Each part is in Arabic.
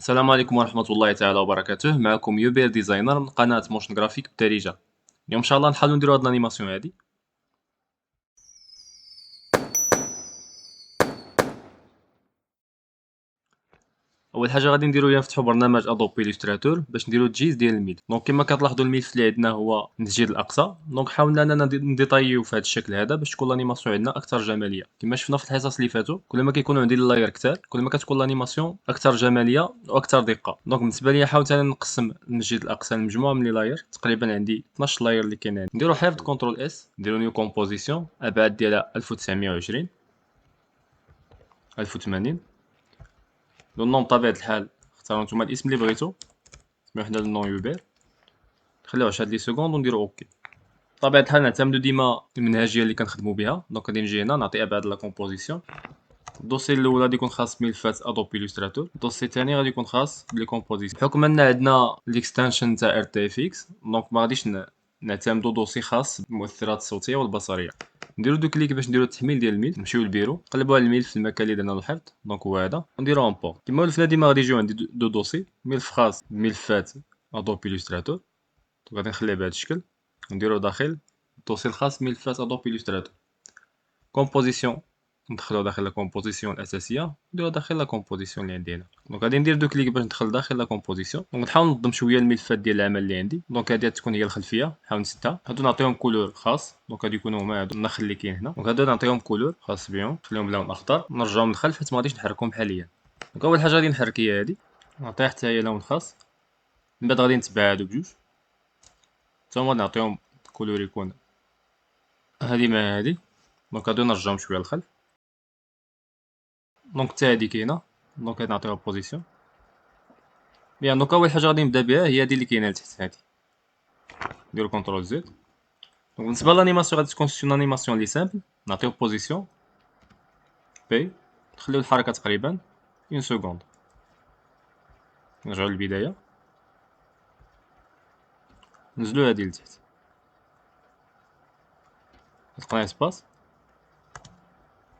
السلام عليكم ورحمة الله تعالى وبركاته. معكم يوبير ديزاينر من قناة موشن جرافيك بالدارجة. اليوم ان شاء الله نحاولوا نديروا هاد الانيماسيون هادي. اول حاجه غادي نديرو هي نفتحوا برنامج ادوبي إليستراتور باش نديرو التجهيز ديال الميل. دونك كما كتلاحظوا الملف اللي عندنا هو التسجيل الاقصى. دونك حاولنا اننا نديطايو في هذا الشكل هذا باش تكون الانيماسيون عندنا اكثر جماليه. كما شفنا في الحصص اللي فاتوا، كل ما كيكونوا عندي اللاير كثار كل ما كتكون الانيماسيون اكثر جماليه واكثر دقه. دونك بالنسبه لي حاولت انا نقسم المسجد الاقصى لمجموعه من اللاير. تقريبا عندي 12 لاير اللي كاين عندي. نديرو حفظ كنترول اس، نديرو نيو كومبوزيسيون، ابعاد ديالها 1920 1080. النوم بطبيعه الحال اختاروا نتوما الاسم اللي بغيتو. سمحوا حنا النون يوبير، نخليوه 10 لي سكوند ونديرو اوكي. بطبيعه الحال نعتمدوا ديما المنهجيه اللي كنخدموا بها. دونك غادي نجي هنا نعطي ابعاد لا كومبوزيسيون. الدوسي الاول غادي يكون خاص ملفات ادوبي إليستراتور، الدوسي الثاني غادي يكون خاص بلي كومبوزيسيون. بحكم ان عندنا ليكستنشن تاع ار تي اف اكس، دونك ما غاديش نعتمدوا دوسي خاص بالمؤثرات الصوتيه والبصريه. نديرو دو كليك باش نديرو التحميل ديال الميل، نمشيو للبيرو نقلبوا على الملف في المكان اللي درنا له الحفظ. دونك هو هذا، ونديرو اون بور. كما ولفنا ديما غادي يجيو عندي دو دوسي، ملف خاص بملفات ادوبي إليستراتور. غادي نخليه بهذا الشكل، نديرو داخل الدوسي الخاص بملفات ادوبي إليستراتور. كومبوزيسيون ندخلو داخل لا كومبوزيسيون الاساسيه، نديرو داخل لا كومبوزيسيون اللي عندي هنا. دونك غادي ندير دو كليك باش ندخل داخل لا كومبوزيسيون. دونك نحاول ننظم شويه الملفات ديال العمل اللي عندي. دونك هذه تكون هي الخلفيه، نحاول نسدها. هادو نعطيهم كولور خاص، دونك غادي يكونوا هما هادو النخل اللي كاين هنا. دونك هادو نعطيهم كولور خاص بهم، نخليهم بلون اخضر. نرجعو من الخلف حيت ما غاديش نحركهم حاليا. دونك اول حاجه غادي نحرك هي هادي، نعطيها حتى هي لون خاص. من بعد غادي نتبع هادو بجوج، حتى هما نعطيهم كولور يكون هادي مع هادي. دونك هادو نرجعهم شويه للخلف. دونك حتى هادي كاينه، دونك غادي نعطيها بوزيسيون. بيان، دونك اول حاجه غادي نبدا بها هي هادي اللي كاينه لتحت هادي. نديرو كونترول زد. دونك بالنسبه للانيماسيون غادي تكون سي انيماسيون لي سامبل. نعطيو بوزيسيون بي، نخليو الحركه تقريبا 1 سكوند. نرجعو للبدايه، نزلو هادي لتحت، تلقى اسباس.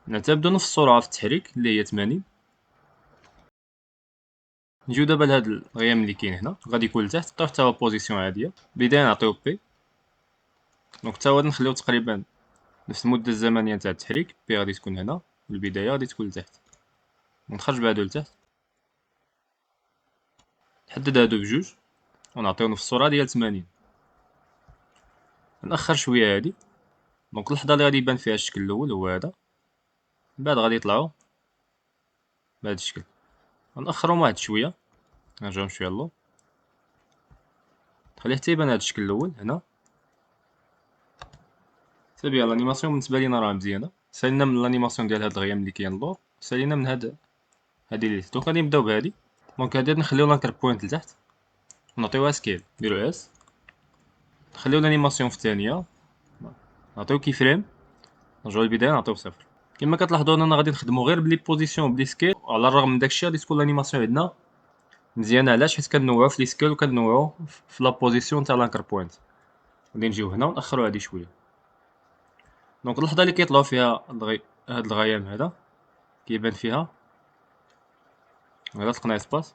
نعتمدو نفس السرعه في التحريك اللي هي 80. نجيو دابا لهاد الغيام اللي كاين هنا، غادي يكون لتحت، نعطيو حتى هو بوزيسيون عاديه. بدايه نعطيو بي، دونك حتى هو نخليو تقريبا نفس المده الزمنيه تاع التحريك. بي غادي تكون هنا، والبدايه غادي تكون لتحت. نخرج بهادو لتحت، نحدد هادو بجوج ونعطيو نفس السرعه ديال 80. ناخر شويه هادي. دونك اللحظه اللي غادي يبان فيها الشكل الاول هو هذا، من بعد غادي يطلعوا بهذا الشكل. غنأخرهم واحد شويه، نرجعهم شويه اللور، نخليه حتى يبان هذا الشكل الاول هنا. صافي الانيماسيون بالنسبه لينا راه مزيانه. سالينا من الانيماسيون ديال هاد الغيام اللي كاين اللور، سالينا من هاد هادي اللي دونك غادي نبداو بهادي. دونك هادي نخليو لانكر بوينت لتحت، نعطيوها سكيل، نديرو اس، نخليو الانيماسيون في الثانيه، نعطيو كي فريم، نرجعو للبدايه نعطيو صفر. كما كتلاحظوا اننا غادي نخدموا غير بلي بوزيسيون بلي سكيل. على الرغم من داكشي غادي تكون الانيماسيون عندنا مزيانه. علاش؟ حيت كنوعوا في لي سكيل وكنوعوا في لا بوزيسيون تاع لانكر بوينت. غادي نجيو هنا ونأخروا هادي شويه. دونك اللحظه اللي كيطلعوا فيها هاد الغيام هذا كيبان فيها هذا تلقنا اسباس.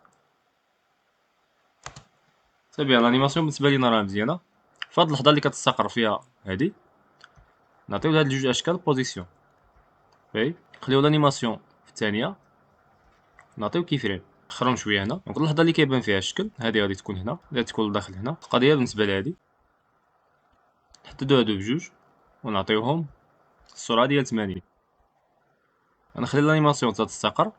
صافي الانيماسيون بالنسبه لينا راه مزيانه. فهاد اللحظه اللي كتستقر فيها هادي، نعطيو لهاد الجوج اشكال بوزيسيون باهي. نخليو الانيماسيون في الثانيه، نعطيو كي فريم، نأخرهم شويه هنا. دونك اللحظه اللي كيبان فيها الشكل هادي غادي تكون هنا، غادي تكون لداخل هنا. القضيه بالنسبه لهادي نحددو هادو بجوج ونعطيوهم السرعه ديال 80. غنخلي الانيماسيون تستقر،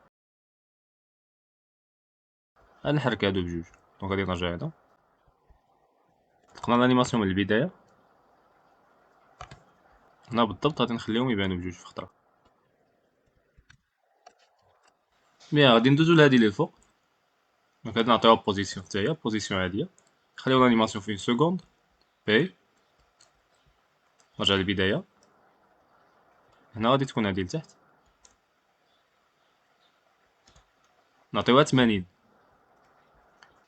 غنحرك هادو بجوج. دونك غادي نرجع هنا، لقنا الانيماسيون من البدايه هنا بالضبط. غادي نخليهم يبانو بجوج في خطره. بيان، غادي ندوزو لهادي اللي الفوق. دونك غادي نعطيوها بوزيسيون حتى هي بوزيسيون عاديه. نخليو الانيماسيون في 1 سكوند بي، نرجع للبدايه. هنا غادي تكون هادي لتحت، نعطيوها 80.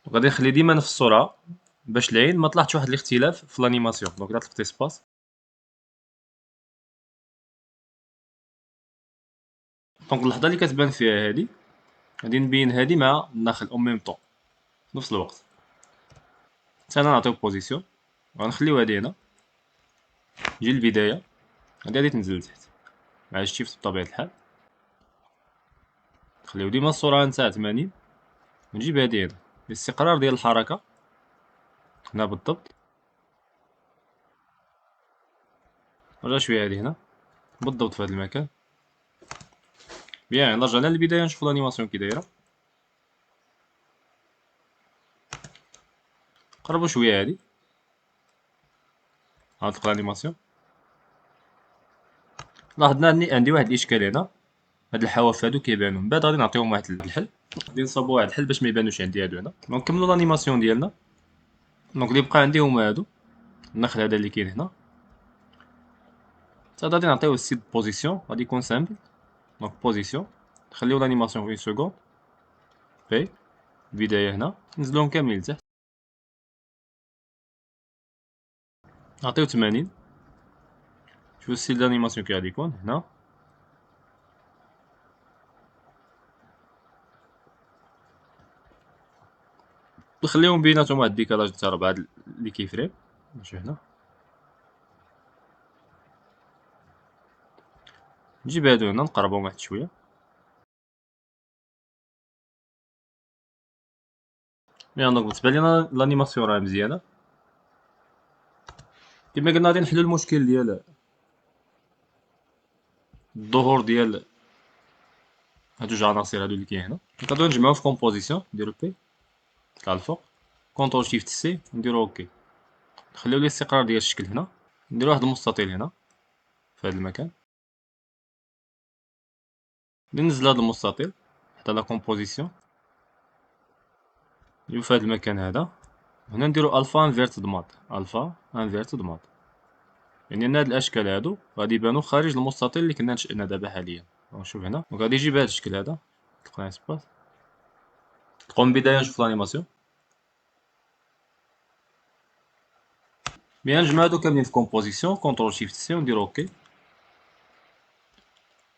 وغادي نخلي ديما نفس السرعه باش العين ما طلعتش واحد الاختلاف في الانيماسيون. دونك الا طلقتي سباس، دونك اللحظه اللي كتبان فيها هادي غادي نبين هادي مع النخل او ميم طون في نفس الوقت. حتى انا نعطيو بوزيسيون غنخليو هادي هنا، نجي للبداية غادي تنزل لتحت مع الشيفت بطبيعة الحال، نخليو ديما السرعة نتاع 80، ونجيب هادي هنا الاستقرار ديال الحركة هنا بالضبط، نرجع شوية هادي هنا بالضبط في هاد المكان. بيان نرجع للبداية نشوفو الانيماسيون كي دايرة، قربو شوية هادي غنطلق الانيماسيون. لاحظنا اني عندي واحد الاشكال هنا، هاد الحواف هادو كيبانو، من بعد غادي نعطيهم واحد الحل، غادي نصاوبو واحد الحل باش ما يبانوش عندي هادو هنا. دونك نكملو الانيماسيون ديالنا. دونك اللي بقى عندي هما هادو، النخل هذا اللي كاين هنا، حتى غادي نعطيوه السيت بوزيسيون غادي يكون سامبل. دونك بوزيسيون نخليو الانيماسيون في 1 سكوند، بي البداية هنا نزلوهم كاملين لتحت، نعطيو 80. شوفو السيل دانيماسيون كي غادي يكون هنا، نخليهم بيناتهم واحد الديكالاج تاع 4 اللي كيفريم. نمشيو هنا نجيب هادو هنا نقربهم واحد شوية. دونك بالنسبة لينا الانيماسيون راه مزيانة. كما قلنا غادي نحلو المشكل ديال الظهور ديال هاد جوج عناصر هادو اللي كاين هنا. غادي نجمعو في كومبوزيسيون، نديرو بي نطلع الفوق، كونترول شيفت سي نديرو اوكي، نخليو الاستقرار ديال الشكل هنا، نديرو واحد المستطيل هنا في هاد المكان، ننزل هاد المستطيل حتى لا كومبوزيسيون، نجيو في هاد المكان هذا، هنا نديرو الفا انفيرتد مات، الفا انفيرتد مات، يعني ان هاد الاشكال هادو غادي يبانو خارج المستطيل اللي كنا نشأنا دابا حاليا. نشوف هنا وغادي يجي بهاد الشكل هذا، تلقى اسباس تقوم بداية نشوف الانيماسيون. بيان نجمع هادو كاملين في كومبوزيسيون، كونترول شيفت سي ونديرو اوكي.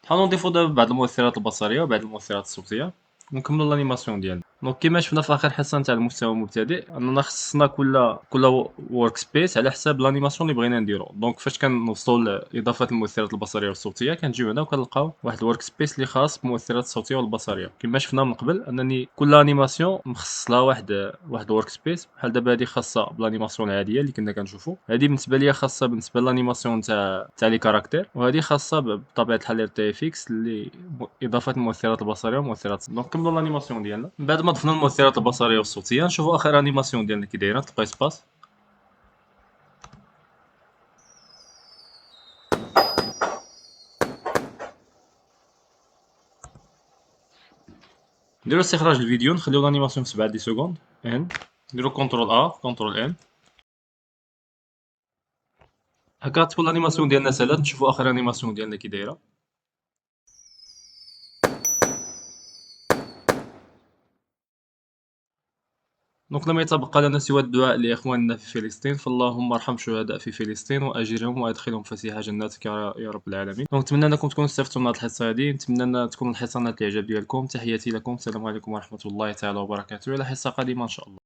نحاولو نضيفو دابا بعض المؤثرات البصرية وبعض المؤثرات الصوتية ونكملو الانيماسيون ديالنا. دونك كيما شفنا في اخر حصه نتاع المستوى المبتدئ اننا خصنا كل ورك سبيس على حساب الانيماسيون اللي بغينا نديرو. دونك فاش كنوصلوا لاضافه المؤثرات البصريه والصوتيه كنجيو هنا وكنلقاو واحد الورك سبيس اللي خاص بالمؤثرات الصوتيه والبصريه. كيما شفنا من قبل انني كل انيماسيون مخصص لها واحد ورك سبيس، بحال دابا هذه خاصه بالانيماسيون العاديه اللي كنا كنشوفوا، هذه بالنسبه ليا خاصه بالنسبه للانيماسيون تاع لي كاركتير، وهذه خاصه بطبيعه الحال تي اف اكس اللي اضافه المؤثرات البصريه والمؤثرات. دونك كملوا الانيماسيون ديالنا بعد ما ضفنا المؤثرات البصريه والصوتيه. نشوفوا اخر انيماسيون ديالنا كي دايره، تلقى سباس نديرو استخراج الفيديو، نخليو الانيماسيون في 7 دي سكوند ان، نديرو كونترول ا كونترول ان، هكا تكون الانيماسيون ديالنا سالات. نشوفوا اخر انيماسيون ديالنا كي دايره. دونك لم يتبقى لنا سوى الدعاء لاخواننا في فلسطين، فاللهم ارحم الشهداء في فلسطين واجرهم وادخلهم فسيح جناتك يا رب العالمين. دونك نتمنى انكم تكونوا استفدتوا من هذه الحصه هذه، نتمنى ان تكون الحصه نالت الاعجاب ديالكم. تحياتي لكم، السلام عليكم ورحمه الله تعالى وبركاته، الى حصه قادمه ان شاء الله.